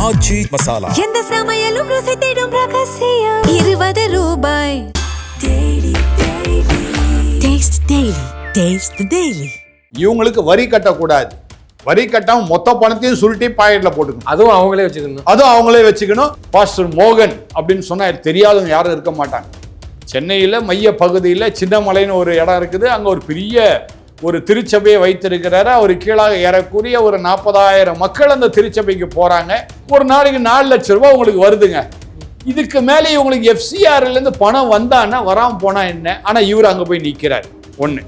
ஆச்சி மசாலா. எந்த சமையலும் ருசி தேடும் ரகசியம். 20 ரூபாய். இவங்களுக்கு வரி கட்டக்கூடாது. வரி கட்டாம மொத்த பணத்தையும் சுருட்டி பாக்கெட்ல போட்டுக்கணும். அதுவும் அவங்களே வச்சுக்கணும். பாஸ்டர் மோகன் அப்படின்னு சொன்னா தெரியாதவங்க யாரும் இருக்க மாட்டாங்க. சென்னையில மைய பகுதியில் சின்னமலைன்னு ஒரு இடம் இருக்குது. அங்க ஒரு பெரிய ஒரு திருச்சபையை வைத்திருக்கிறாரு. அவர் கீழாக ஏறக்கூடிய ஒரு 40,000 மக்கள் அந்த திருச்சபைக்கு போறாங்க. ஒரு நாளைக்கு 4 லட்சம் ரூபாய் உங்களுக்கு வருதுங்க. இதுக்கு மேலே இவங்களுக்கு FCRல இருந்து பணம் வந்தான்னா வராம போனா என்ன? ஆனா இவர் அங்க போய் நிக்கிறார். ஒண்ணு.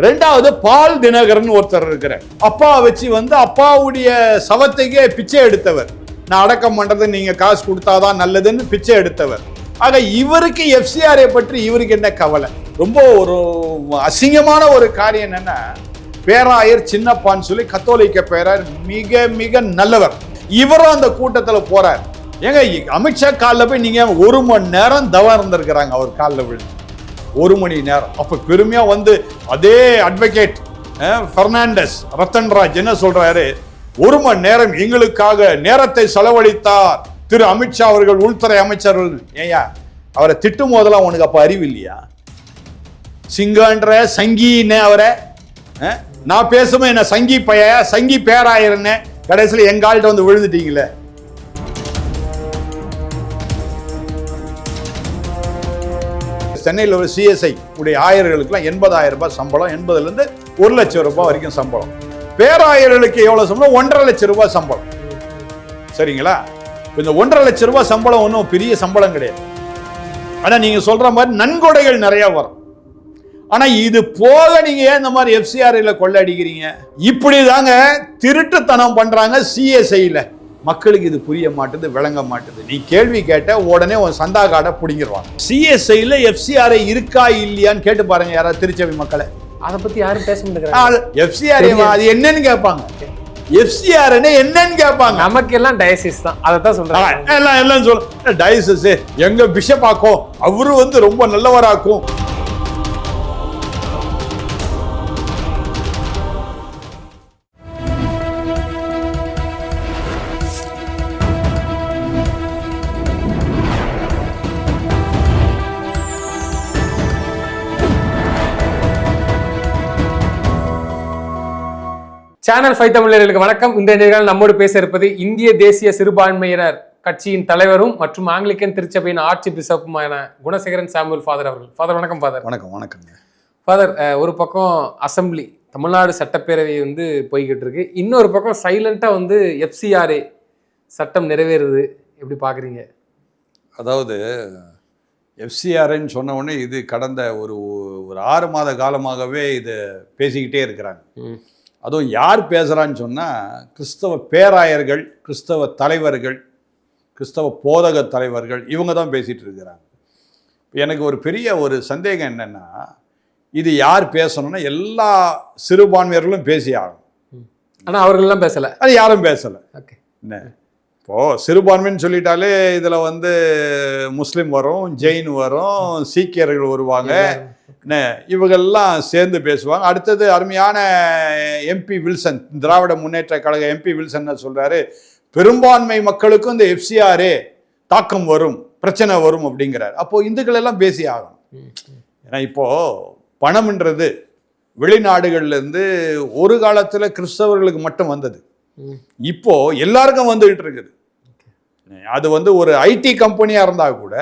ரெண்டாவது பால் தினகரன் ஒருத்தர் இருக்கிறார். அப்பா வச்சு அப்பாவுடைய சவத்தைக்கே பிச்சை எடுத்தவர். நான் அடக்கம் பண்றது நீங்க காசு கொடுத்தாதான் நல்லதுன்னு பிச்சை எடுத்தவர். ஆக இவருக்கு FCRஐ பற்றி இவருக்கு என்ன கவலை? ரொம்ப ஒரு அசிங்கமான ஒரு காரியம் என்னன்னா, பேராயர் சின்னப்பான்னு சொல்லி கத்தோலிக்க பேராயர், மிக மிக நல்லவர். இவரும் அந்த கூட்டத்துல போறார். ஏங்க அமித்ஷா காலில் போய் நீங்க 1 மணி நேரம் தவம் இருந்திருக்கிறாங்க. அவர் காலில் விழுந்து 1 மணி நேரம். அப்ப பெருமையா அதே அட்வொகேட் பெர்னாண்டஸ் ரத்தன்ராஜ் என்ன சொல்றாரு, 1 மணி நேரம் எங்களுக்காக நேரத்தை செலவழித்தார் திரு அமித்ஷா அவர்கள், உள்துறை அமைச்சர்கள். ஏயா அவரை திட்டும் போதெல்லாம் உனக்கு அப்ப அறிவு இல்லையா? சிங்கன்ற சங்கின்னு அவரை நான் பேசும்போது என்ன சங்கி பைய சங்கி பேராயிருன்னு கடைசியில் எங்கால்கிட்ட விழுந்துட்டீங்களே. சென்னையில் ஒரு CSI உடைய ஆயர்களுக்குலாம் 80,000 ரூபாய் சம்பளம், 80,000 1 லட்சம் ரூபாய் வரைக்கும் சம்பளம். பேராயர்களுக்கு எவ்வளவு சம்பளம்? 1.5 லட்சம் ரூபாய் சம்பளம். சரிங்களா? இந்த 1.5 லட்சம் ரூபாய் சம்பளம் ஒன்றும் பெரிய சம்பளம் கிடையாது. ஆனா நீங்க சொல்ற மாதிரி நன்கொடைகள் நிறைய வரும். ஆனா இது போக நீங்க ஏன் இந்த மாதிரி FCRல கொள்ளடிக்கிறீங்க? இப்படிதாங்க திருட்டுத்தனம் பண்றாங்க CSIல. மக்களுக்கு இது புரிய மாட்டுது, விளங்க மாட்டுது. நீ கேள்வி கேட்ட உடனே உன் சந்தா கார்டை பிடிங்கிருவாங்க. CSIல FCRஐ இருக்கா இல்லையான்னு கேட்டு பாருங்க யாராவது திருச்சபை மக்களை. அதை பத்தி யாரும் பேச மாட்டேங்கிறாங்க. FCR அது என்னன்னு கேட்பாங்க. FCR என்னன்னு கேட்பாங்க. நமக்கு எல்லாம் டயசிஸ் தான், அதை தான் சொல்றாங்க. எல்லாம் சொல்ல டயசிஸ் எங்க பிஷப் ஆக்கும், அவரு ரொம்ப நல்லவராக்கும். சேனல் 5 தமிழர்களுக்கு வணக்கம். இந்த நிகழ்ச்சியில் நம்மோடு பேச இருப்பது இந்திய தேசிய சிறுபான்மையினர் கட்சியின் தலைவரும் மற்றும் ஆங்கிலிக்கன் திருச்சபையின் ஆர்ச்சி பிஷப்புமான குணசேகரன் சாமுவேல் ஃபாதர் அவர்கள். ஃபாதர் வணக்கம். ஃபாதர் வணக்கம். வணக்கம் ஃபாதர். ஒரு பக்கம் அசம்பிளி தமிழ்நாடு சட்டப்பேரவை போய்கிட்டு இருக்கு, இன்னொரு பக்கம் சைலண்டா FCRA சட்டம் நிறைவேறுது. எப்படி பாக்குறீங்க? அதாவது FCRன்னு சொன்ன உடனே இது கடந்த ஒரு 6 மாத காலமாகவே இது பேசிக்கிட்டே இருக்கிறாங்க. அதுவும் யார் பேசுகிறான்னு சொன்னால் கிறிஸ்தவ பேராயர்கள், கிறிஸ்தவ தலைவர்கள், கிறிஸ்தவ போதக தலைவர்கள், இவங்க தான் பேசிகிட்டு இருக்கிறாங்க. எனக்கு ஒரு பெரிய ஒரு சந்தேகம் என்னென்னா, இது யார் பேசணும்னா எல்லா சிறுபான்மையர்களும் பேசி ஆகணும். ஆனால் அவர்கள்லாம் பேசலை, அது யாரும் பேசலை. ஓகே. என்ன இப்போது சிறுபான்மைன்னு சொல்லிட்டாலே இதில் முஸ்லீம் வரும், ஜெயின் வரும், சீக்கியர்கள் வருவாங்க, என்ன இவங்கெல்லாம் சேர்ந்து பேசுவாங்க. அடுத்தது அருமையான MP வில்சன், திராவிட முன்னேற்ற கழக MP வில்சன் சொல்றாரு, பெரும்பான்மை மக்களுக்கும் இந்த FCRA தாக்கம் வரும், பிரச்சனை வரும் அப்படிங்கிறார். அப்போ இந்துக்கள் எல்லாம் பேசி ஆகணும். ஏன்னா இப்போ பணம்ன்றது வெளிநாடுகள்ல இருந்து ஒரு காலத்துல கிறிஸ்தவர்களுக்கு மட்டும் வந்தது, இப்போ எல்லாருக்கும் வந்துகிட்டு இருக்குது. அது ஒரு IT கம்பெனியா இருந்தா கூட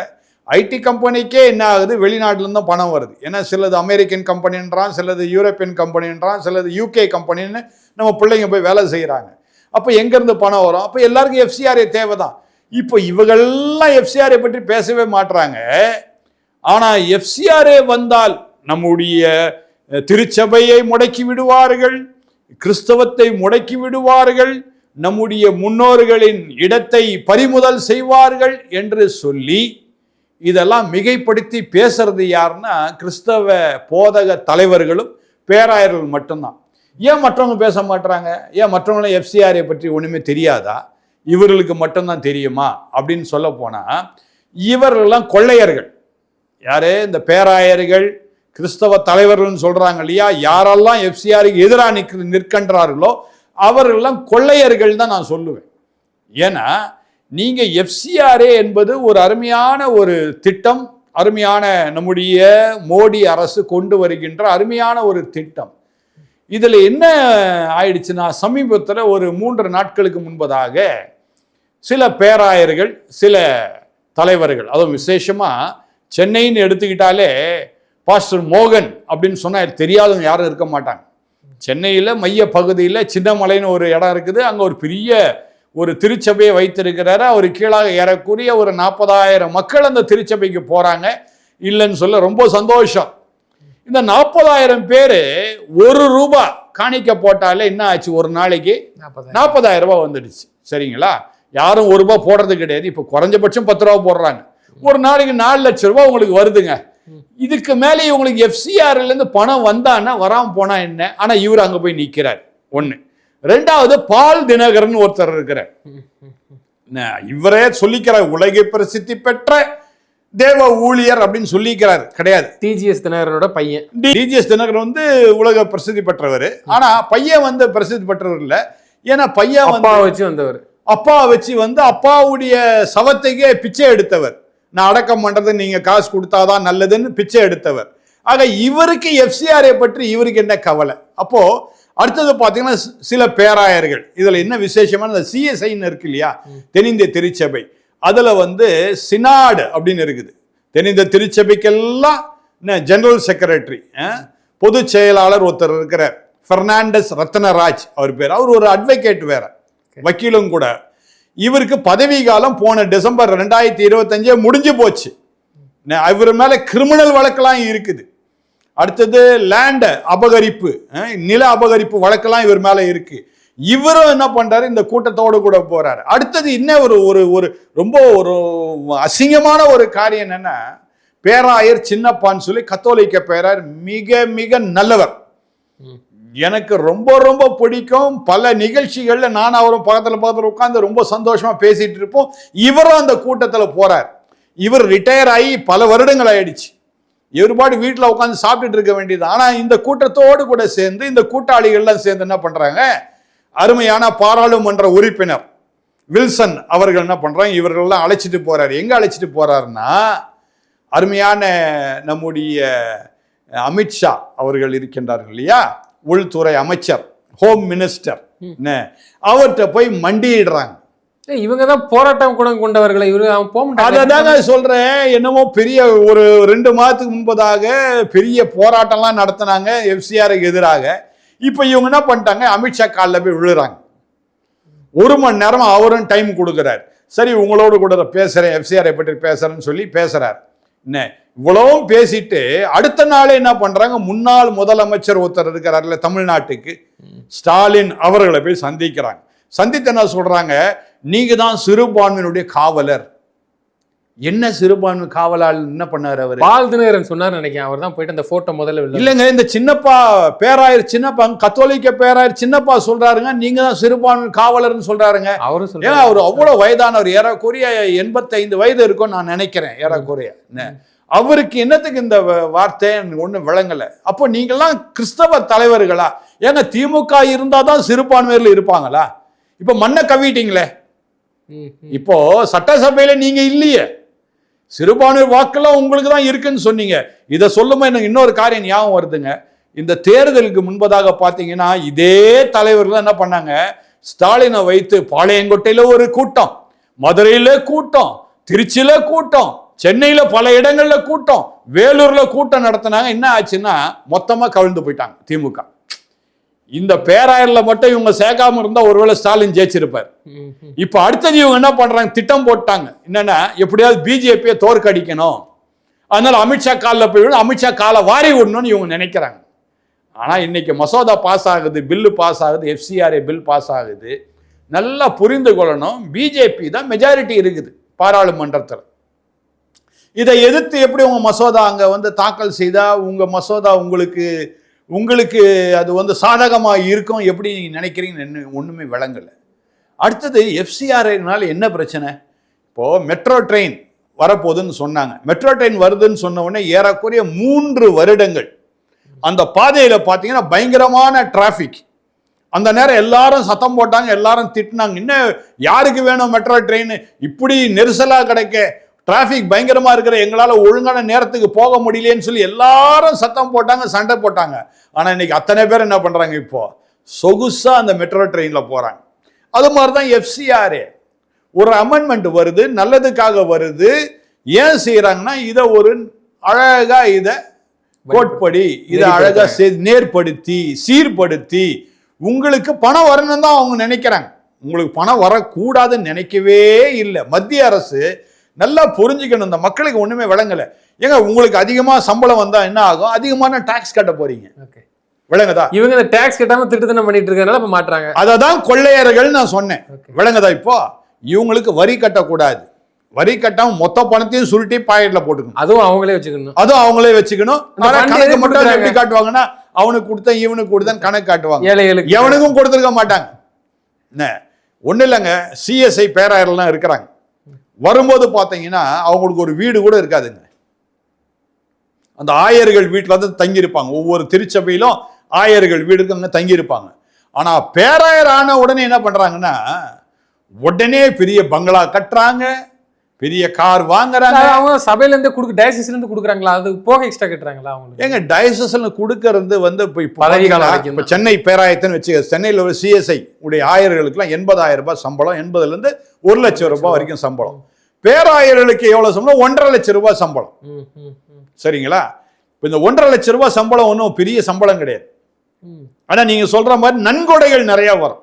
IT கம்பெனிக்கே என்ன ஆகுது, வெளிநாட்டிலேருந்து தான் பணம் வருது. ஏன்னா சிலது அமெரிக்கன் கம்பெனின்றான், சிலது யூரோப்பியன் கம்பெனின்றான், சிலது UK கம்பெனின்னு நம்ம பிள்ளைங்க போய் வேலை செய்கிறாங்க. அப்போ எங்கேருந்து பணம் வரும்? அப்போ எல்லாருக்கும் FCRA தேவை தான். இப்போ இவங்கெல்லாம் FCRA பற்றி பேசவே மாட்டுறாங்க. ஆனால் FCRA வந்தால் நம்முடைய திருச்சபையை முடக்கி விடுவார்கள், கிறிஸ்தவத்தை முடக்கி விடுவார்கள், நம்முடைய முன்னோர்களின் இடத்தை பறிமுதல் செய்வார்கள் என்று சொல்லி இதெல்லாம் மிகைப்படுத்தி பேசுறது யாருன்னா கிறிஸ்தவ போதக தலைவர்களும் பேராயர்கள் மட்டும்தான். ஏன் மற்றவங்க பேச மாட்டாங்க? ஏன் மற்றவங்களும் FCRA பற்றி ஒன்றுமே தெரியாதா? இவர்களுக்கு மட்டும்தான் தெரியுமா அப்படின்னு சொல்ல போனால், இவர்களெல்லாம் கொள்ளையர்கள். யாரு? இந்த பேராயர்கள், கிறிஸ்தவ தலைவர்கள்னு சொல்கிறாங்க இல்லையா, யாரெல்லாம் FCRக்கு எதிராக நிற்கின்றார்களோ அவர்களெல்லாம் கொள்ளையர்கள் தான் நான் சொல்லுவேன். ஏன்னா நீங்க எஃப்சிஆர்ஏ என்பது ஒரு அருமையான ஒரு திட்டம், அருமையான நம்முடைய மோடி அரசு கொண்டு வருகின்ற அருமையான ஒரு திட்டம். இதுல என்ன ஆயிடுச்சுன்னா, சமீபத்தில் ஒரு 3 நாட்களுக்கு முன்பதாக சில பேராயர்கள், சில தலைவர்கள், அதுவும் விசேஷமா சென்னைன்னு எடுத்துக்கிட்டாலே பாஸ்டர் மோகன் அப்படின்னு சொன்னா தெரியாதவங்க யாரும் இருக்க மாட்டாங்க. சென்னையில் மைய பகுதியில் சின்னமலைன்னு ஒரு இடம் இருக்குது. அங்கே ஒரு பெரிய ஒரு திருச்சபையை வைத்திருக்கிறாரு. அவர் கீழாக ஏறக்கூடிய ஒரு 40,000 மக்கள் அந்த திருச்சபைக்கு போறாங்க. இல்லைன்னு சொல்ல ரொம்ப சந்தோஷம். இந்த 40,000 பேர் ₹1 காணிக்க போட்டாலே என்ன ஆச்சு, ஒரு நாளைக்கு 40,000 ரூபாய் வந்துடுச்சு. சரிங்களா? யாரும் ₹1 போடுறது கிடையாது. இப்போ குறைஞ்சபட்சம் ₹10 போடுறாங்க. ஒரு நாளைக்கு 4 லட்சம் ரூபாய் உங்களுக்கு வருதுங்க. இதுக்கு மேலே இவங்களுக்கு எஃப்சிஆர்லேருந்து பணம் வந்தான்னா வராமல் போனா என்ன? ஆனா இவர் அங்க போய் நிற்கிறார். ஒண்ணு. ரெண்டாவது, பால் தினகரன் ஒருத்தர் இருக்கிறார். இவரே சொல்லிக்கிறார், உலக பிரசித்தி பெற்ற தேவ ஊழியர் அப்படின்னு சொல்லிக்கிறார். கிடையாது, டிஜிஎஸ் தினகரனோட பையன். டிஜிஎஸ் தினகரன் வந்து உலக பிரசித்தி பெற்றவர். ஆனா பையன் வந்து பிரசித்தி பெற்றவர் இல்லை. ஏன்னா பையன் வந்து வச்சு வந்தவர், அப்பா வச்சு வந்து அப்பாவுடைய சவத்தைக்கே பிச்சை எடுத்தவர். நான் அடக்கம் பண்றது நீங்க காசு கொடுத்தாதான் நல்லதுன்னு பிச்சை எடுத்தவர். ஆக இவருக்கு எஃப்சிஆர்ஏ பற்றி இவருக்கு என்ன கவலை? அப்போ அடுத்தது பார்த்தீங்கன்னா சில பேராயர்கள். இதுல என்ன விசேஷமான இந்த சிஎஸ்ஐன்னு இருக்கு இல்லையா, தென்னிந்திய திருச்சபை, அதுல வந்து சினாடு அப்படின்னு இருக்குது. தென்னிந்திய திருச்சபைக்கெல்லாம் ஜெனரல் செக்ரட்டரி, பொதுச் செயலாளர் ஒருத்தர் இருக்கிறார், பெர்னாண்டஸ் ரத்னராஜ் அவர் பேர். அவர் ஒரு அட்வொகேட் வேற, வக்கீலும் கூட. இவருக்கு பதவி காலம் போன டிசம்பர் 2025 முடிஞ்சு போச்சு. இவர் மேல கிரிமினல் வழக்கெல்லாம் இருக்குது. அடுத்தது லேண்ட் அபகரிப்பு, நில அபகரிப்பு வழக்கெல்லாம் இவர் மேல இருக்கு. இவரும் என்ன பண்றாரு, இந்த கூட்டத்தோடு கூட போறாரு. அடுத்தது இன்னும் ஒரு ரொம்ப ஒரு அசிங்கமான ஒரு காரியம் என்னன்னா, பேராயர் சின்னப்பான்னு சொல்லி கத்தோலிக்க பேராயர், மிக மிக நல்லவர், எனக்கு ரொம்ப ரொம்ப பிடிக்கும். பல நிகழ்ச்சிகள்ல நான் அவரும் பக்கத்துல உட்கார்ந்து ரொம்ப சந்தோஷமா பேசிட்டு இருப்போம். இவரும் அந்த கூட்டத்துல போறார். இவர் ரிட்டையர் ஆகி பல வருடங்கள் ஆயிடுச்சு. இவருபாடு வீட்டில் உட்காந்து சாப்பிட்டுட்டு இருக்க வேண்டியது. ஆனா இந்த கூட்டத்தோடு கூட சேர்ந்து இந்த கூட்டாளிகள்லாம் சேர்ந்து என்ன பண்றாங்க, அருமையான பாராளுமன்ற உறுப்பினர் வில்சன் அவர்கள் என்ன பண்றாங்க, இவர்கள்லாம் அழைச்சிட்டு போறாரு. எங்க அழைச்சிட்டு போறாருன்னா, அருமையான நம்முடைய அமித்ஷா அவர்கள் இருக்கின்றார்கள் இல்லையா, உள்துறை அமைச்சர், ஹோம் மினிஸ்டர், அவர்கிட்ட போய் மண்டியிடுறாங்க. இவங்க தான் போராட்டம் கூட கொண்டவர்களை. அதாங்க சொல்றேன், என்னமோ பெரிய ஒரு 2 மாதத்துக்கு முன்பதாக பெரிய போராட்டம்லாம் நடத்தினாங்க எஃப்சிஆருக்கு எதிராக. இப்ப இவங்க என்ன பண்ணிட்டாங்க, அமித்ஷா காலில் போய் விழுறாங்க. 1 மணி நேரம் அவரும் டைம் கொடுக்குறாரு. சரி, உங்களோடு கூட பேசுறேன், எஃப்சிஆரை பற்றி பேசுறேன்னு சொல்லி பேசுறாரு. என்ன இவ்வளவும் பேசிட்டு அடுத்த நாளே என்ன பண்றாங்க, முன்னாள் முதலமைச்சர் ஒருத்தர் இருக்கிறார்ல தமிழ்நாட்டுக்கு, ஸ்டாலின் அவர்களை போய் சந்திக்கிறாங்க. சந்தித்து என்ன சொல்றாங்க, நீங்க தான் சிறுபான்மையினுடைய காவலர். என்ன சிறுபான்மை காவலால் என்ன பண்ணாரு அவர்? பால் தினகரன் சொன்னார் நினைக்கிறேன். அவர் தான் போயிட்டு அந்த போட்டோ முதல்ல இல்லைங்க, இந்த சின்னப்பா பேராயர், சின்னப்பா கத்தோலிக்க பேராயர் சின்னப்பா சொல்றாருங்க, நீங்க தான் சிறுபான்மை காவலர்னு சொல்றாருங்க. அவரும் சொல்றாரு. ஏன்னா அவர் அவ்வளவு வயதானவர், ஏறக்குறைய 85 வயது இருக்கும் நான் நினைக்கிறேன், ஏறக்குறைய. அவருக்கு என்னத்துக்கு இந்த வார்த்தை ஒன்றும் விளங்கலை. அப்போ நீங்கள்லாம் கிறிஸ்தவ தலைவர்களா? ஏங்க திமுக இருந்தாதான் சிறுபான்மையில இருப்பாங்களா? இப்ப மண்ணை கவிட்டீங்களே, இப்போ சட்டசபையில நீங்க இல்லையே, சிறுபான்மை வாக்கெல்லாம் உங்களுக்கு தான் இருக்குன்னு சொன்னீங்க. இதை சொல்லும்போது எனக்கு இன்னொரு காரியம் ஞாபகம் வருதுங்க. இந்த தேர்தலுக்கு முன்பதாக பார்த்தீங்கன்னா இதே தலைவர்கள் என்ன பண்ணாங்க, ஸ்டாலினை வைத்து பாளையங்கோட்டையில ஒரு கூட்டம், மதுரையில கூட்டம், திருச்சியில கூட்டம், சென்னையில பல இடங்கள்ல கூட்டம், வேலூர்ல கூட்டம் நடத்தினாங்க. என்ன ஆச்சுன்னா மொத்தமா கவிழ்ந்து போயிட்டாங்க திமுக. இந்த பேராயர்ல மட்டும் இவங்க சேர்க்காம இருந்தா ஒருவேளை ஸ்டாலின் ஜெயிச்சிருப்பார். இப்ப அடுத்தது இவங்க என்ன பண்றாங்க, திட்டம் போட்டாங்க. என்னன்னா எப்படியாவது பிஜேபியை தோற்கடிக்கணும், அதனால அமித்ஷா காலில் போய் அமித்ஷா காலை வாரி விடணும்னு இவங்க நினைக்கிறாங்க. ஆனா இன்னைக்கு மசோதா பாஸ் ஆகுது, பில்லு பாஸ் ஆகுது, எஃப்சிஆர்ஏ பில் பாஸ் ஆகுது. நல்லா புரிந்து கொள்ளணும், பிஜேபி தான் மெஜாரிட்டி இருக்குது பாராளுமன்றத்தில். இதை எதிர்த்து எப்படி உங்க மசோதா அங்க வந்து தாக்கல் செய்தா உங்க மசோதா உங்களுக்கு அது வந்து சாதகமாக இருக்கும் எப்படி நீங்கள் நினைக்கிறீங்கன்னு ஒன்றுமே விளங்கலை. அடுத்தது எஃப்சிஆர்ஐனால என்ன பிரச்சனை, இப்போது மெட்ரோ ட்ரெயின் வரப்போகுதுன்னு சொன்னாங்க. மெட்ரோ ட்ரெயின் வருதுன்னு சொன்ன உடனே ஏறக்குறைய 3 வருடங்கள் அந்த பாதையில் பார்த்தீங்கன்னா பயங்கரமான டிராஃபிக். அந்த நேரம் எல்லாரும் சத்தம் போட்டாங்க, எல்லாரும் திட்டினாங்க. இன்னும் யாருக்கு வேணும் மெட்ரோ ட்ரெயின், இப்படி நெரிசலாக கிடைக்க, டிராஃபிக் பயங்கரமா இருக்கிற, எங்களால ஒழுங்கான நேரத்துக்கு போக முடியலன்னு சொல்லி எல்லாரும் சத்தம் போட்டாங்க, சண்டை போட்டாங்க. ஆனா இன்னைக்கு அத்தனை பேர் என்ன பண்றாங்க, இப்போ சொகுசா அந்த மெட்ரோ ட்ரெயின்ல போறாங்க. அது மாதிரிதான் எஃப்சிஆர் ஒரு அமெண்ட்மெண்ட் வருது, நல்லதுக்காக வருது. ஏன் செய்யறாங்கன்னா இதை ஒரு அழகா இதை கோட்படி இதை அழகா நேர்படுத்தி சீர்படுத்தி உங்களுக்கு பணம் வரணும்னு தான் அவங்க நினைக்கிறாங்க. உங்களுக்கு பணம் வரக்கூடாதுன்னு நினைக்கவே இல்லை. மத்திய அரசு நல்லா புரிஞ்சுக்கணும், இந்த மக்களுக்கு ஒண்ணுமே விளங்கல. ஏங்க உங்களுக்கு அதிகமா சம்பளம் வந்தா என்ன ஆகும், அதிகமான டாக்ஸ் கட்ட போறீங்க. விளங்குதா? இவங்க இந்த டாக்ஸ் கட்டாம திருட்டுத்தனம் பண்ணிட்டு இருக்கறனால இப்ப மாட்றாங்க. அததான் கொள்ளையர்கள் நான் சொன்னேன். விளங்குதா? இப்போ இவங்களுக்கு வரி கட்டக்கூடாது, வரி கட்டாம மொத்த பணத்தையும் சுருட்டி பாக்கெட்ல போட்டுக்கணும். அதுவும் அவங்களே வச்சுக்கணும். கணக்கு மட்டும் எப்படி காட்டுவாங்கன்னா அவனுக்கு கொடுத்தேன் இவனுக்கு கொடுத்தேன் கணக்கு காட்டுவாங்க. எவனுக்கும் கொடுத்துருக்க மாட்டாங்க. என்ன ஒண்ணு இல்லைங்க, சிஎஸ்ஐ பேராயர்லாம் இருக்கிறாங்க. வரும்போது பாத்தீங்கன்னா அவங்களுக்கு ஒரு வீடு கூட இருக்காதுங்க. அந்த ஆயர்கள் வீட்டுல வந்து தங்கியிருப்பாங்க. ஒவ்வொரு திருச்சபையிலும் ஆயர்கள் வீடுக்கு அங்க தங்கியிருப்பாங்க. ஆனா பேராயர் ஆன உடனே என்ன பண்றாங்கன்னா உடனே பெரிய பங்களா கட்டுறாங்க, பெரிய கார் வாங்குறாங்க. அவங்க சபையில இருந்து டயசிஸ்ல இருந்து கொடுக்குறாங்களா, அது போக எக்ஸ்ட்ரா கட்டுறாங்களா? அவங்க எங்க டயசிஸ்ல கொடுக்கறது வந்து இப்ப சென்னை பேராயத்தன்னு வச்சு, சென்னையில் ஒரு சிஎஸ்ஐ உடைய ஆயர்களுக்குலாம் 80,000 ரூபாய் சம்பளம், 80,000 இருந்து 1,00,000 ரூபாய் வரைக்கும் சம்பளம். பேராயர்களுக்கு எவ்வளவு சம்பளம்? 1,50,000 ரூபாய் சம்பளம். சரிங்களா? இப்ப இந்த 1,50,000 ரூபாய் சம்பளம் ஒன்றும் பெரிய சம்பளம் கிடையாது. ஆனா நீங்க சொல்ற மாதிரி நன்கொடைகள் நிறைய வரும்.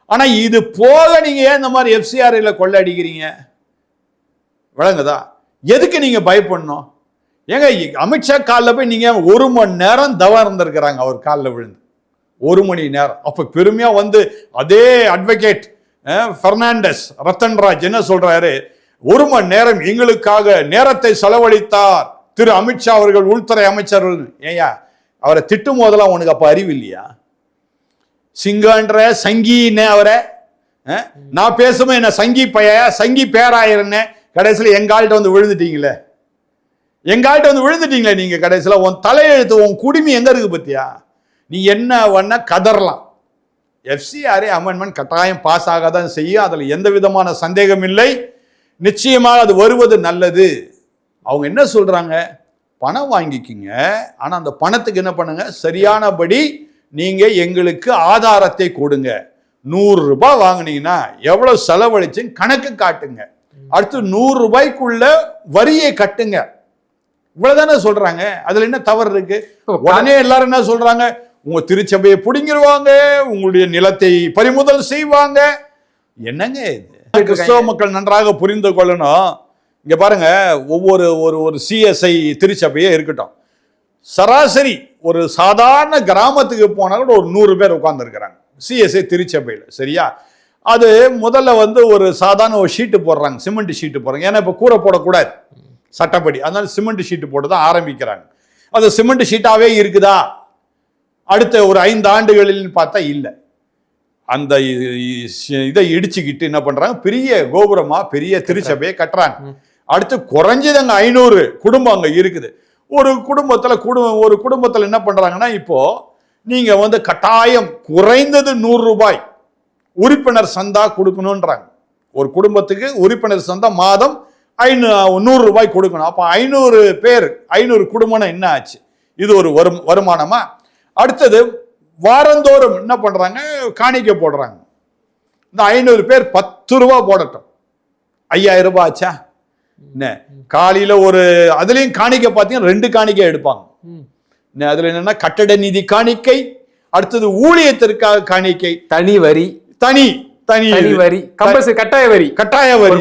ஆனா இது போக நீங்க ஏன் இந்த மாதிரி எஃப்சிஆர்ல கொள்ளை அடிக்கிறீங்க? விளங்குதா? எதுக்கு நீங்க பயப்படணும்? ஏங்க அமித்ஷா காலில் போய் நீங்க 1 மணி நேரம் தவம் இருந்திருக்கிறாங்க, அவர் காலில் விழுந்து 1 மணி நேரம். அப்ப பெருமையா வந்து அதே அட்வொகேட் பெர்னாண்டஸ் ரத்தன்ராஜ் என்ன சொல்றாரு, 1 மணி நேரம் எங்களுக்காக நேரத்தை செலவழித்தார் திரு அமித்ஷா அவர்கள், உள்துறை அமைச்சர்கள். ஏயா அவரை திட்டும் போதெல்லாம் உனக்கு அப்ப அறிவு இல்லையா? சிங்கன்ற சங்கின்னு அவரை நான் பேசும்போது என்ன சங்கி பைய சங்கி பேராயிருன்னு கடைசியில் எங்கால்கிட்ட வந்து விழுந்துட்டீங்களே, நீங்க கடைசியில் உன் தலையெழுத்து உன் குடிமை எங்க இருக்கு பத்தியா? நீ என்ன வேணா கதறலாம். எஃப்சிஆர் அமெண்ட்மெண்ட் கட்டாயம் பாஸ் ஆகாதான் செய்யும், அதுல எந்த விதமான சந்தேகம் இல்லை. நிச்சயமாக அது வருவது நல்லது. அவங்க என்ன சொல்றாங்க, பணம் வாங்கிக்கிங்க, ஆனா அந்த பணத்துக்கு என்ன பண்ணுங்க, சரியானபடி நீங்க எங்களுக்கு ஆதாரத்தை கொடுங்க. 100 ரூபாய் வாங்கினீங்கன்னா எவ்வளவு செலவழிச்சுன்னு கணக்கு காட்டுங்க. அடுத்து 100 ரூபாய்க்குள்ள வரியை கட்டுங்க. இவ்வளவுதானே சொல்றாங்க. அதுல என்ன தவறு இருக்கு? உடனே எல்லாரும் என்ன சொல்றாங்க, உங்க திருச்சபையை பிடிங்கிருவாங்க, உங்களுடைய நிலத்தை பறிமுதல் செய்வாங்க. என்னங்க இது? கிறிஸ்தவ மக்கள் நன்றாக புரிந்து கொள்ளணும். இங்க பாருங்க, ஒவ்வொரு ஒரு சிஎஸ்ஐ திருச்சபையே இருக்கட்டும், சராசரி ஒரு சாதாரண கிராமத்துக்கு போனா கூட ஒரு 100 பேர் உட்கார்ந்து இருக்கிறாங்க சிஎஸ்ஐ திருச்சபையில். சரியா? அது முதல்ல வந்து ஒரு சாதாரண ஒரு ஷீட்டு போடுறாங்க, சிமெண்ட் ஷீட்டு போடுறாங்க. ஏன்னா இப்போ கூரை போடக்கூடாது சட்டப்படி, அதனால சிமெண்ட் ஷீட்டு போட்டு தான் ஆரம்பிக்கிறாங்க. அது சிமெண்ட் ஷீட்டாவே இருக்குதா அடுத்த ஒரு 5 ஆண்டுகளில் பார்த்தா இல்லை. அந்த இதை இடிச்சுக்கிட்டு என்ன பண்றாங்க, பெரிய கோபுரமா பெரிய திருச்சபையை கட்டுறாங்க. அடுத்து குறைஞ்சது அங்க 500 குடும்பம் அங்க இருக்குது. ஒரு குடும்பத்துல என்ன பண்றாங்கன்னா, இப்போ நீங்க வந்து கட்டாயம் குறைந்தது 100 ரூபாய் உறுப்பினர் சந்தா கொடுக்கணும்ன்றாங்க. ஒரு குடும்பத்துக்கு உறுப்பினர் சந்தா மாதம் 100 ரூபாய் கொடுக்கணும். அப்ப 500 பேர் 500 குடும்பம் என்ன ஆச்சு? இது ஒரு வருமானமா? அடுத்தது வாரந்தோறும் என்ன பண்றாங்க, காணிக்கை போடுறாங்க. இந்த 500 பேர் 10 ரூபாய் போடட்டும், 5000 ரூபாய் ஆச்சா? என்ன காலையில ஒரு அதுலயும் காணிக்கை பார்த்தீங்கன்னா 2 காணிக்கை எடுப்பாங்க. அதுல என்னன்னா கட்டட நிதி காணிக்கை, அடுத்தது ஊழியத்திற்காக காணிக்கை, தனி வரி, தனி வரி, கட்டாய வரி,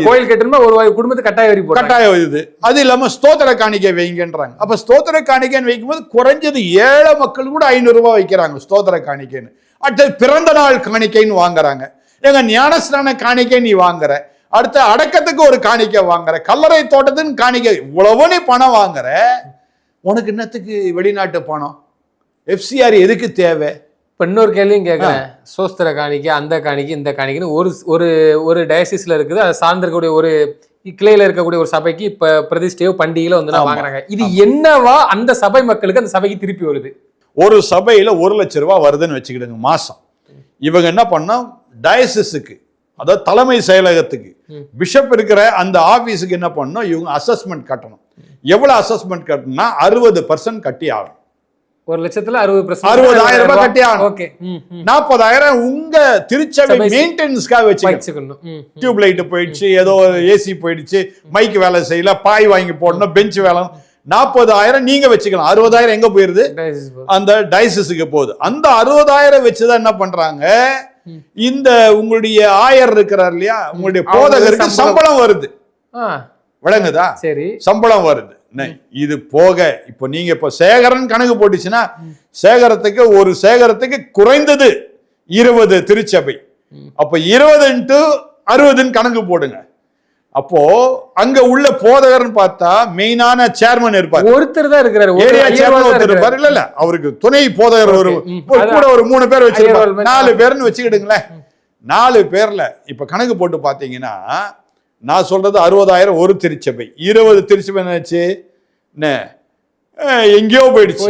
கோயில் கட்டணுமா ஒரு குடும்பத்துக்கு கட்டாய வரி இது. அது இல்லாம ஸ்தோத்திர காணிக்கை வைங்கன்றாங்க. அப்ப ஸ்தோத்திர காணிக்கைன்னு வைக்கும்போது குறைஞ்சது 7 மக்கள் கூட 500 ரூபாய் வைக்கிறாங்க ஸ்தோத்திர காணிக்கைன்னு. அடுத்தது பிறந்த நாள் காணிக்கைன்னு வாங்குறாங்க. எங்க ஞானஸ்நான காணிக்கை நீ வாங்குற, அடுத்த அடக்கத்துக்கு ஒரு காணிக்கை வாங்குற, கல்லறை தோட்டத்துன்னு காணிக்கை, இவ்வளவு நீ பணம் வாங்குற, உனக்கு என்னத்துக்கு வெளிநாட்டு பணம்? எஃப்சிஆர் எதுக்கு தேவை? இப்போ இன்னொரு கேள்வியும் கேட்குறேன். சோஸ்திர காணிக்கை, அந்த காணிக்கை, இந்த காணிக்கைன்னு ஒரு டயசிஸ்ல இருக்குது, அதை சார்ந்திருக்கக்கூடிய ஒரு கிளையில இருக்கக்கூடிய ஒரு சபைக்கு இப்ப பிரதிஷ்டையோ பண்டிகையில வந்து வாங்குறாங்க. இது என்னவா அந்த சபை மக்களுக்கு அந்த சபைக்கு திருப்பி வருது? ஒரு சபையில 1,00,000 ரூபாய் வருதுன்னு வச்சுக்கிடுங்க மாசம். இவங்க என்ன பண்ணா டயசிஸுக்கு, அதாவது தலைமை செயலகத்துக்கு பிஷப் இருக்கிற அந்த ஆபீஸுக்கு என்ன பண்ணணும், இவங்க அசஸ்மெண்ட் கட்டணும். எவ்வளவு அசஸ்மெண்ட் கட்டணும்னா 60% கட்டி ஆகணும். 1,60,000 60,000 ரூபாய் கட்டி ஆகணும். 40,000 உங்க திருச்சபை மெயின்டெனன்ஸ்க்காக வச்சுக்கணும். டியூப் லைட் போயிடுச்சு, ஏதோ ஏசி போயிடுச்சு, மைக் வேலை செய்யல, பாய் வாங்கி போடணும், பெஞ்ச் வேலை, 40,000 நீங்க வச்சுக்கலாம். 60,000 எங்க போயிருது, அந்த டயசிஸுக்கு போகுது. அந்த 60,000 வச்சுதான் என்ன பண்றாங்க, இந்த உங்களுடைய ஆயர் இருக்கிறார் இல்லையா, உங்களுடைய போதகருக்கு சம்பளம் வருது. விளங்குதா? சரி, சம்பளம் வருது. இது போக இப்ப நீங்க இப்ப சேகரன் கணக்கு போட்டுச்சுன்னா, ஒரு சேகரத்துக்கு குறைந்தது 20 திருச்சபை. அப்ப 20 × 60 கணக்கு போடுங்க. அப்போ அங்க உள்ள போதகர்னு பார்த்தா மெயினான சேர்மன் இருப்பார், ஒருத்தர் தான் இருக்கிறாரு, ஏரியா சேர்மன் ஒருத்தர் இருப்பார். இல்ல அவருக்கு துணை போதகர் கூட ஒரு 3 பேர் வச்சிருப்பாரு, 4 பேர்னு வச்சுக்கிடுங்களேன். 4 பேர்ல இப்ப கணக்கு போட்டு பாத்தீங்கன்னா, நான் சொல்றது 60,000 ஒரு திருச்சபை, 20 திருச்சபை என்னாச்சு, எங்கேயோ போயிடுச்சு.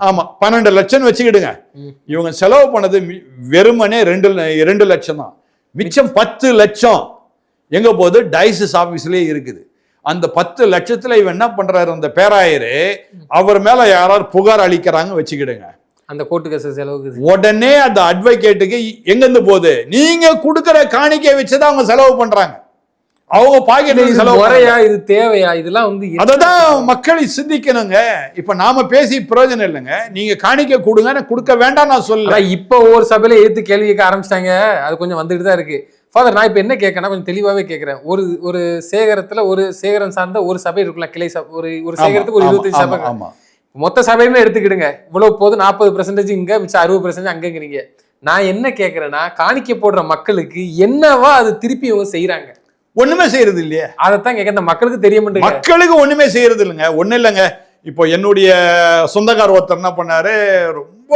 ஆமா, 12 லட்சம் வச்சுக்கிடுங்க. இவங்க செலவு பண்ணது வெறுமனே 2 லட்சம் தான். மிச்சம் 10 லட்சம் எங்க போகுது, டயசிஸ் ஆபீஸ்லயே இருக்குது. அந்த 10 லட்சத்துல இவன் என்ன பண்றாரு, அந்த பேராயரு அவர் மேல யாராவது புகார் அளிக்கிறாங்க வச்சுக்கிடுங்க, அந்த கோர்ட்டு கேஸ் செலவுக்கு உடனே அந்த அட்வொகேட்டுக்கு எங்க இருந்து போகுது, நீங்க கொடுக்கிற காணிக்கை வச்சுதான் அவங்க செலவு பண்றாங்க. அவங்க பாக்கெட் செலவு வரையா, இது தேவையா, இதெல்லாம் அததான் மக்களை சிந்திக்கணுங்க. இப்ப நாம பேசி பிரயோஜனம் இல்லைங்க. நீங்க காணிக்கை கொடுங்க, கொடுக்க வேண்டாம் நான் சொல்ல. இப்ப ஒரு சபையில எடுத்து கேள்வி கேட்க ஆரம்பிச்சிட்டாங்க, அது கொஞ்சம் வந்துட்டு தான் இருக்கு. ஃபாதர், நான் இப்ப என்ன கேட்கறேன், கொஞ்சம் தெளிவாவே கேட்கிறேன். ஒரு சேகரத்துல ஒரு சேகரம் சார்ந்த ஒரு சபை இருக்குல்ல, கிளை ஒரு சேகரத்துக்கு ஒரு 25 சபை, மொத்த சபையுமே எடுத்துக்கிடுங்க, இவ்வளவு போது 40% இங்க, மிச்சம் 60% அங்கங்கிறீங்க. நான் என்ன கேட்கிறேன்னா, காணிக்கை போடுற மக்களுக்கு என்னவா அது திருப்பி இவங்க செய்யறாங்க? ஒண்ணுமே செய்யறது இல்லையே. அதைத்தான் கேட்க, இந்த மக்களுக்கு தெரிய மாட்டேங்குது. மக்களுக்கு ஒண்ணுமே செய்யறது இல்லைங்க. ஒண்ணு இல்லைங்க. இப்போ என்னுடைய சொந்தக்கார ஒருத்தர் என்ன பண்ணாரு, ரொம்ப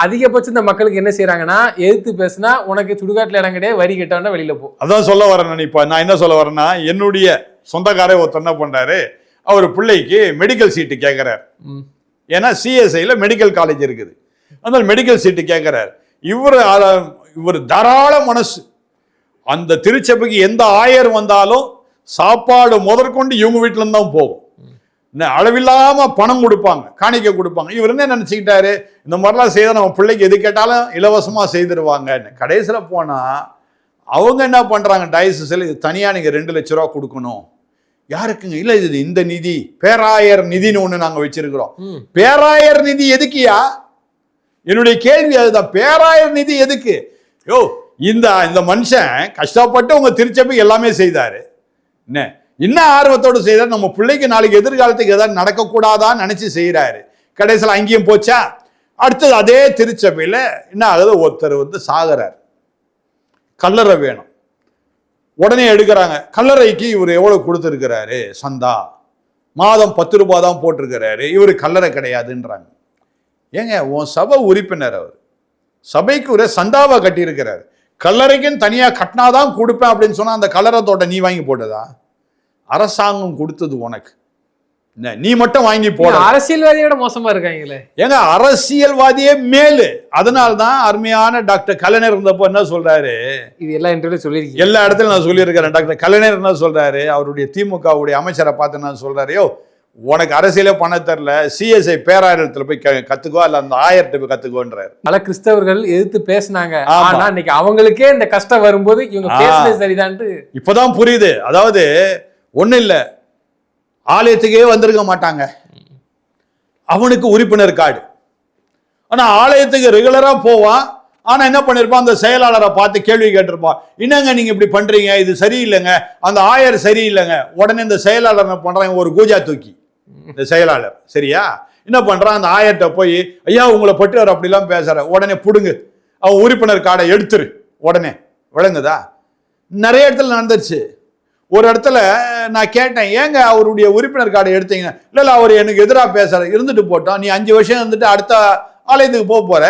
அதிகபட்சம் இந்த மக்களுக்கு என்ன செய்யறாங்கன்னா, எதிர்த்து பேசினா உனக்கு சுடுகாட்டுல இடம் கிடையாது, வரி கட்டா வெளியில போ. அதான் சொல்ல வரேன். இப்ப நான் என்ன சொல்ல வரேன்னா, என்னுடைய சொந்தக்கார ஒருத்தர் என்ன பண்றாரு, அவர் பிள்ளைக்கு மெடிக்கல் சீட்டு கேட்கிறார். ஏன்னா சிஎஸ்ஐல மெடிக்கல் காலேஜ் இருக்குது, அதனால மெடிக்கல் சீட்டு கேட்கிறார். இவர் தாராள மனசு. அந்த திருச்சபைக்கு எந்த ஆயர் வந்தாலும் சாப்பாடு முதற்கொண்டு இவங்க வீட்டுல இருந்து தான் போகும். அளவில்லாம பணம் கொடுப்பாங்க, காணிக்கை கொடுப்பாங்க. இவர் என்ன நினைச்சுக்கிட்டாரு, இந்த மாதிரிலாம் செய்த நம்ம பிள்ளைக்கு எது கேட்டாலும் இலவசமா செய்திருவாங்கன்னு. கடைசியில போனா அவங்க என்ன பண்றாங்க, டயசிஸ்ல இது தனியா நீங்க 2 லட்சம் ரூபா கொடுக்கணும். யாருக்குங்க? இல்ல இது இந்த நிதி, பேராயர் நிதினு ஒண்ணு நாங்க வச்சிருக்கிறோம். பேராயர் நிதி எதுக்குயா? என்னுடைய கேள்வி அதுதான். பேராயர் நிதி எதுக்கு? யோ, இந்த மனுஷன் கஷ்டப்பட்டு உங்க திருச்சபை எல்லாமே செய்தாரு, என்ன ஆர்வத்தோடு செய்தாரு, நம்ம பிள்ளைக்கு நாளைக்கு எதிர்காலத்துக்கு ஏதாவது நடக்கக்கூடாதான்னு நினைச்சு செய்யறாரு. கடைசியில் அங்கேயும் போச்சா. அடுத்தது அதே திருச்சபையில என்ன ஆகுது, ஒருத்தர் சாகுறார், கல்லறை வேணும், உடனே எடுக்கிறாங்க. கல்லறைக்கு இவர் எவ்வளவு கொடுத்துருக்கிறாரு சந்தா, மாதம் 10 ரூபாய் தான் போட்டிருக்கிறாரு, இவரு கல்லறை கிடையாதுன்றாங்க. ஏங்க, உன் சபை உறுப்பினர், அவர் சபைக்கு ஒரு சந்தாவா கட்டியிருக்கிறாரு, கல்லறைக்குன்னு தனியா கட்டினாதான் கொடுப்பேன் அப்படின்னு சொன்னா அந்த கல்லறை தோட்ட நீ வாங்கி போட்டதா? அரசாங்கம் கொடுத்தது உனக்கு, நீ மட்டும் வாங்கி போட. அரசியல்வாதியோட மோசமா இருக்காங்களே. ஏங்க, அரசியல்வாதியே மேலு. அதனால்தான் அருமையான டாக்டர் கலைஞர் இருந்தப்போ என்ன சொல்றாரு, இது எல்லா இன்டர்வியூ சொல்லியிருக்கேன், எல்லா இடத்துல நான் சொல்லியிருக்கிறேன். டாக்டர் கலைஞர் என்ன சொல்றாரு, அவருடைய திமுகவுடைய அமைச்சரை பார்த்து நான் சொல்றாரு, யோ உனக்கு அரசியலே பண்ண தெரியல, சிஎஸ்ஐ பேராயரத்துல போய் கத்துக்கோ, அல்ல அந்த ஆயர்கிட்ட போய் கத்துக்கோன்றாரு. பல கிறிஸ்தவர்கள் எதிர்த்து பேசினாங்க. ஆனா இன்னைக்கு அவங்களுக்கே இந்த கஷ்டம் வரும்போது இவங்க பேசுறது சரிதான்ட்டு இப்பதான் புரியுது. அதாவது ஒண்ணு இல்ல, ஆலயத்துக்கே வந்திருக்க மாட்டாங்க, அவனுக்கு உறுப்பினர் கார்டு, ஆனா ஆலயத்துக்கு ரெகுலரா போவான். ஆனா என்ன பண்ணிருப்பான், அந்த செயலாளரை பார்த்து கேள்வி கேட்டிருப்பான், என்னங்க நீங்க இப்படி பண்றீங்க, இது சரியில்லைங்க, அந்த ஆயர் சரியில்லைங்க. உடனே இந்த செயலாளர் என்ன பண்றாங்க, ஒரு கூஜா தூக்கி, இந்த செயலாளர் சரியா என்ன பண்றான், அந்த ஆயர்கிட்ட போய், ஐயா உங்களை பற்றி அவர் அப்படிலாம் பேசுற, உடனே புடுங்கு, அவன் உறுப்பினர் கார்டை எடுத்துரு உடனே. விளங்குதா? நிறைய இடத்துல நடந்துருச்சு. ஒரு இடத்துல நான் கேட்டேன், ஏங்க அவருடைய உறுப்பினர் கார்டை எடுத்தீங்க? இல்ல அவர் எனக்கு எதிராக பேசுற, இருந்துட்டு போட்டோம், நீ 5 வருஷம் இருந்துட்டு அடுத்த ஆலயத்துக்கு போற,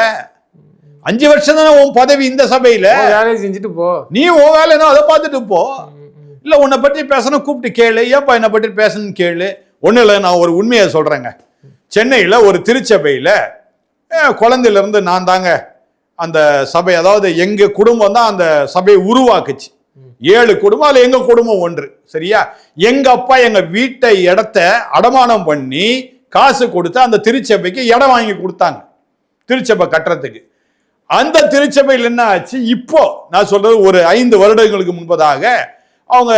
5 வருஷம் தானே உன் பதவி இந்த சபையில, வேலையை செஞ்சுட்டு போ, நீ உன் வேலைன்னா அதை பார்த்துட்டு போ. இல்ல உன்னை பற்றி பேசணும், கூப்பிட்டு கேளு, ஏப்பா என்னை பற்றி பேசணும்னு கேளு. ஒன்றும் இல்லை, நான் ஒரு உண்மையை சொல்றேங்க. சென்னையில் ஒரு திருச்சபையில் குழந்தையிலேருந்து நான் தாங்க அந்த சபை, அதாவது எங்கள் குடும்பம் தான் அந்த சபையை உருவாக்குச்சு. 7 குடும்பம், அதில் எங்கள் குடும்பம் ஒன்று. சரியா? எங்கள் அப்பா எங்கள் வீட்டை இடத்த அடமானம் பண்ணி காசு கொடுத்து அந்த திருச்சபைக்கு இடம் வாங்கி கொடுத்தாங்க, திருச்சபை கட்டுறதுக்கு. அந்த திருச்சபையில் என்ன ஆச்சு, இப்போ நான் சொல்றது ஒரு 5 வருடங்களுக்கு முன்பதாக அவங்க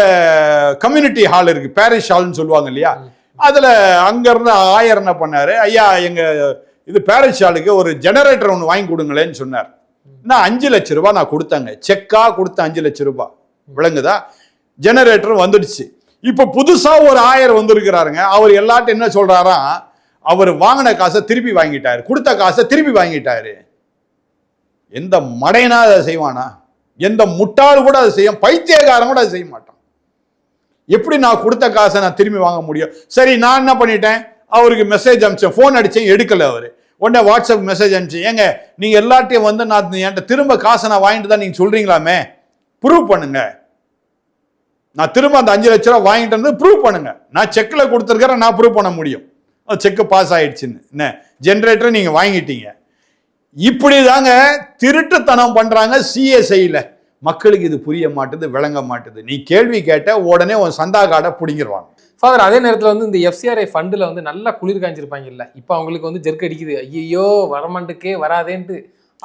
கம்யூனிட்டி ஹால் இருக்கு, பேரிஷ் ஹால்னு சொல்லுவாங்க இல்லையா, அதுல அங்க இருந்து ஆயர் என்ன பண்ணாரு, ஐயா எங்க இது பேரிஷ் ஹாலுக்கு ஒரு ஜெனரேட்டர் ஒன்று வாங்கி கொடுங்களேன்னு சொன்னார். நான் 5 லட்சம் ரூபாய் நான் கொடுத்தாங்க, செக்கா கொடுத்த 5 லட்சம் ரூபாய். விளங்குதா? ஜெனரேட்டர் வந்துடுச்சு. இப்ப புதுசா ஒரு ஆயர் வந்திருக்கிறாருங்க. அவர் எல்லாட்டும் என்ன சொல்றாரா, அவர் வாங்கின காசை திருப்பி வாங்கிட்டாரு, கொடுத்த காசை திருப்பி வாங்கிட்டாரு. எந்த மடையனா அதை செய்வானா? எந்த முட்டாள் கூட அதை செய்ய, பைத்தியக்காரன் கூட அதை செய்ய மாட்டான். எப்படி நான் கொடுத்த காசை நான் திரும்பி வாங்க முடியும்? சரி, நான் என்ன பண்ணிட்டேன், அவருக்கு மெசேஜ் அனுப்பிச்சேன், ஃபோன் அடிச்சேன், எடுக்கல அவர். உடனே வாட்ஸ்அப் மெசேஜ் அனுப்பிச்சேன், ஏங்க நீங்க எல்லாத்தையும் வந்து நான் என்கிட்ட திரும்ப காசை நான் வாங்கிட்டு தான் நீங்க சொல்றீங்களாமே, ப்ரூவ் பண்ணுங்க. நான் திரும்ப அந்த 5 லட்ச ரூபா வாங்கிட்டு வந்து ப்ரூவ் பண்ணுங்க. நான் செக்கில் கொடுத்துருக்கிறேன், நான் ப்ரூவ் பண்ண முடியும் செக்கு பாஸ் ஆயிடுச்சுன்னு. என்ன ஜென்ரேட்டர் நீங்க வாங்கிட்டீங்க. இப்படி தாங்க திருட்டுத்தனம் பண்றாங்க சிஎஸ்ஐல. மக்களுக்கு இது புரிய மாட்டுது, விளங்க மாட்டுது. நீ கேள்வி கேட்ட உடனே உன் சந்தா கார்டை பிடிங்கிருவாங்க. ஃபாதர், அதே நேரத்தில் வந்து இந்த எஃப்சிஆர்ஐ ஃபண்டில் வந்து நல்லா குளிர் காய்ஞ்சிருப்பாங்க இல்லை, இப்போ அவங்களுக்கு வந்து ஜெர்க் அடிக்குது, ஐயோ வரமாண்டுக்கே வராதேன்ட்டு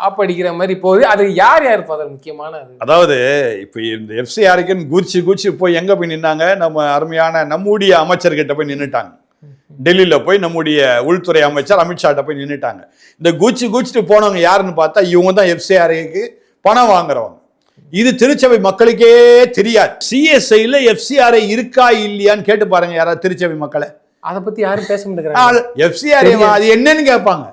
ஆப் அடிக்கிற மாதிரி போகுது. அது யார் யார் ஃபாதர் முக்கியமான அது? அதாவது இப்போ இந்த எஃப்சிஆர்ஐக்குன்னு குதிச்சு போய் எங்கே போய் நின்னாங்க, நம்ம அருமையான நம்முடைய அமைச்சர்கிட்ட போய் நின்றுட்டாங்க. டெல்லியில் போய் நம்முடைய உள்துறை அமைச்சர் அமித்ஷாட்ட போய் நின்றுட்டாங்க. இந்த குச்சிட்டு போனவங்க யாருன்னு பார்த்தா இவங்க தான் எஃப்சிஆர்ஐக்கு பணம் வாங்குறவங்க. இது திருச்சபை மக்களுக்கே தெரியாது. சிஎஸ்ஐல எஃப்சிஆர்ஐ இருக்கா இல்லையான்னு கேட்டு பாருங்க யாராவது திருச்சபை மக்களை. அதை பத்தி யாரும் பேச மாட்டேங்கிறாங்க. எஃப்சிஆர்ஐ அது என்னன்னு கேட்பாங்க,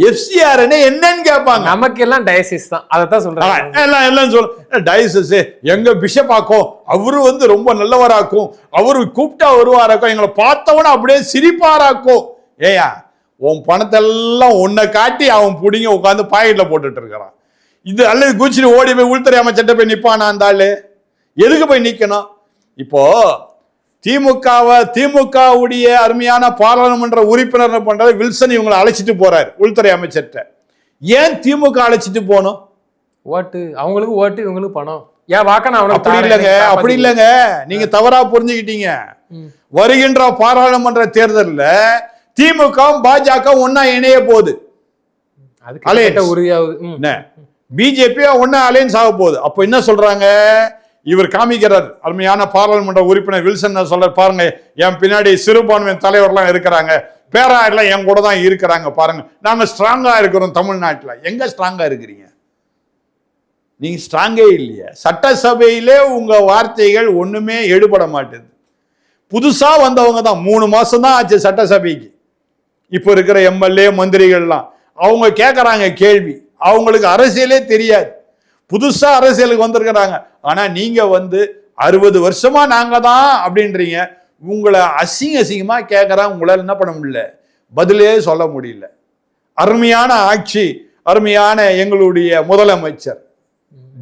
எஃப்சிஆர்ஐ என்னன்னு கேட்பாங்க. நமக்கு எல்லாம் டயசிஸ் தான், அதை தான் சொல்றாங்க. எல்லாம் சொல்ல டயசிஸ் எங்க பிஷப் ஆக்கும், அவரு வந்து ரொம்ப நல்லவராக்கும், அவரு கூப்பிட்டா வருவாராக்கும், எங்களை பார்த்தவன அப்படியே சிரிப்பாராக்கும். ஏயா உன் பணத்தெல்லாம் உன்னை காட்டி அவன் பிடிங்க உட்காந்து பாக்கெட்ல போட்டுட்டு இருக்கிறான். இது அல்லது குச்சிட்டு ஓடி போய் உள்துறை அமைச்சர்கிட்ட போய் நிப்பானா அந்த ஆளு? எதுக்கு போய் நிக்கணும்? இப்போ திமுகவுடைய அருமையான பாராளுமன்ற உறுப்பினர் பண்றது வில்சன் இவங்களை அழைச்சிட்டு போறாரு உள்துறை அமைச்சர்கிட்ட. ஏன் திமுக அழைச்சிட்டு போனோம்? ஓட்டு அவங்களுக்கு, ஓட்டு இவங்களுக்கு பணம். ஏன் வாக்க அப்படி இல்லைங்க, அப்படி இல்லைங்க, நீங்க தவறா புரிஞ்சுக்கிட்டீங்க. வருகின்ற பாராளுமன்ற தேர்தலில் திமுக பாஜக ஒன்னா இணைய போகுது, பிஜேபி ஒன்னா அலையன்ஸ் ஆக போகுது. அப்ப என்ன சொல்றாங்க, இவர் காமிக்கிறார் அருமையான பாராளுமன்ற உறுப்பினர் வில்சன் சொல்ற, பாருங்க என் பின்னாடி சிறுபான்மை தலைவர்லாம் இருக்கிறாங்க, பேராயர்லாம் என் கூட தான் இருக்கிறாங்க, பாருங்க நாங்க ஸ்ட்ராங்கா இருக்கிறோம் தமிழ்நாட்டில். எங்க ஸ்ட்ராங்கா இருக்கிறீங்க? நீங்க ஸ்ட்ராங்கே இல்லையா? சட்டசபையிலே உங்க வார்த்தைகள் ஒண்ணுமே எடுபட மாட்டேது. புதுசா வந்தவங்க தான், 3 மாசம் தான் ஆச்சு சட்டசபைக்கு. இப்போ இருக்கிற எம்எல்ஏ மந்திரிகள்லாம் அவங்க கேட்கறாங்க கேள்வி, அவங்களுக்கு அரசியலே தெரியாது, புதுசா அரசியலுக்கு வந்திருக்கிறாங்க. ஆனா நீங்க வந்து 60 வருஷமா நாங்க தான் அப்படின்றீங்க. உங்களை அசிங்கமா கேட்கறாங்க, உங்களால் என்ன பண்ண முடியல, பதிலே சொல்ல முடியல. அருமையான ஆட்சி, அருமையான எங்களுடைய முதலமைச்சர்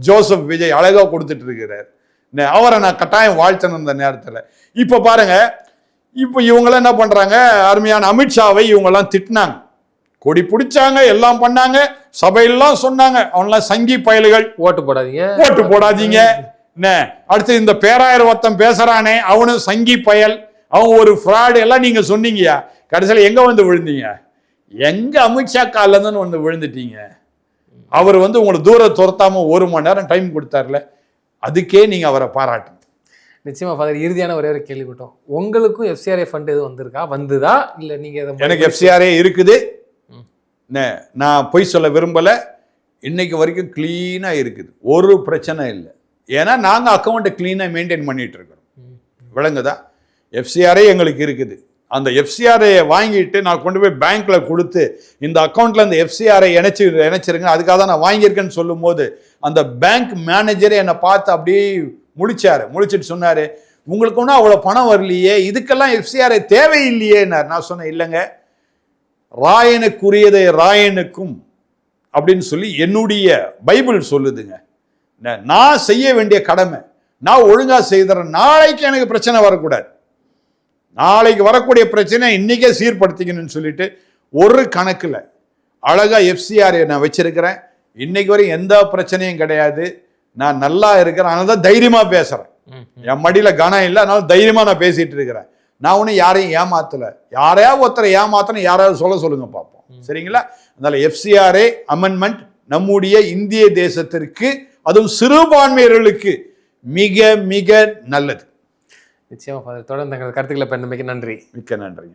ஜோசப் விஜய் அழகா கொடுத்துட்டு இருக்கிறார். அவரை நான் கட்டாயம் வாழ்த்தணும் இந்த நேரத்தில். இப்ப பாருங்க, இப்ப இவங்களாம் என்ன பண்றாங்க, அருமையான அமித்ஷாவை இவங்கெல்லாம் திட்டினாங்க, கொடி பிடிச்சாங்க, எல்லாம் பண்ணாங்க, சபையெல்லாம் சொன்னாங்க அவன்லாம் சங்கி பயல்கள், ஓட்டு போடாதீங்க, ஓட்டு போடாதீங்க. என்ன அடுத்து இந்த பேராயர் ஒருத்தன் பேசுறானே அவனும் சங்கி பயல், அவன் ஒரு ஃப்ராடு, எல்லாம் நீங்க சொன்னீங்கயா. கடைசியில் எங்க வந்து விழுந்தீங்க? எங்க அமித்ஷா காலில் இருந்து வந்து விழுந்துட்டீங்க. அவர் வந்து உங்களை தூரம் துரத்தாம 1 மணி நேரம் டைம் கொடுத்தாருல, அதுக்கே நீங்க அவரை பாராட்டணும். நிச்சயமா ஃபாதர், இறுதியான ஒரே ஒரு கேள்விப்பட்டோம், உங்களுக்கும் எஃப்சிஆர்ஐ ஃபண்ட் எதுவும் வந்திருக்கா, வந்துதா இல்ல நீங்க? எனக்கு எஃப்சிஆர்ஐ இருக்குது, நான் பொய் சொல்ல விரும்பல, இன்னைக்கு வரைக்கும் கிளீனா இருக்குது, ஒரு பிரச்சனை இல்லை. ஏன்னா நாங்க அக்கௌண்ட்டை கிளீனா மெயின்டைன் பண்ணிட்டு இருக்கிறோம். விளங்குதா? எஃப்சிஆர்ஐ எங்களுக்கு இருக்குது. அந்த எஃப்சிஆர்ஐயை வாங்கிட்டு நான் கொண்டு போய் பேங்க்ல கொடுத்து இந்த அக்கௌண்ட்ல இந்த எஃப்சிஆர்ஐ இணைச்சிருங்க, அதுக்காக தான் நான் வாங்கியிருக்கேன்னு சொல்லும் போது அந்த பேங்க் மேனேஜரே என்னை பார்த்து அப்படியே முழிச்சிட்டு சொன்னாரு, உங்களுக்கு ஒன்றும் அவ்வளோ பணம் வரலையே, இதுக்கெல்லாம் எஃப்சிஆர்ஐ தேவையில்லையேன்னார். நான் சொன்னேன், இல்லைங்க, ராயனுக்குரியதை ராயனுக்கும் அப்படின்னு சொல்லி என்னுடைய பைபிள் சொல்லுதுங்க. நான் செய்ய வேண்டிய கடமை நான் ஒழுங்கா செய்தறேன், நாளைக்கு எனக்கு பிரச்சனை வரக்கூடாது, நாளைக்கு வரக்கூடிய பிரச்சனை இன்னைக்கே சீர்படுத்திக்கணும்னு சொல்லிட்டு ஒரு கணக்குல அழகா எஃப்சிஆர் நான் வச்சிருக்கிறேன். இன்னைக்கு வரையும் எந்த பிரச்சனையும் கிடையாது. நான் நல்லா இருக்கிறேன். அதனால தான் தைரியமா பேசுறேன். என் மடியில கனம் இல்லை, அதனால தைரியமா நான் பேசிட்டு இருக்கிறேன். நான் ஒன்றும் யாரையும் ஏமாத்தல. யாரையாவது ஒருத்தரை ஏமாத்தணும், யாராவது சொல்லுங்க பார்ப்போம். சரிங்களா? அதனால எஃப்சிஆர்ஏ அமெண்ட்மெண்ட் நம்முடைய இந்திய தேசத்திற்கு, அதுவும் சிறுபான்மையர்களுக்கு மிக மிக நல்லது. நிச்சயமா தொடர்ந்து தங்கள் கருத்துக்களை பெருமைக்கு நன்றி. மிக்க நன்றி.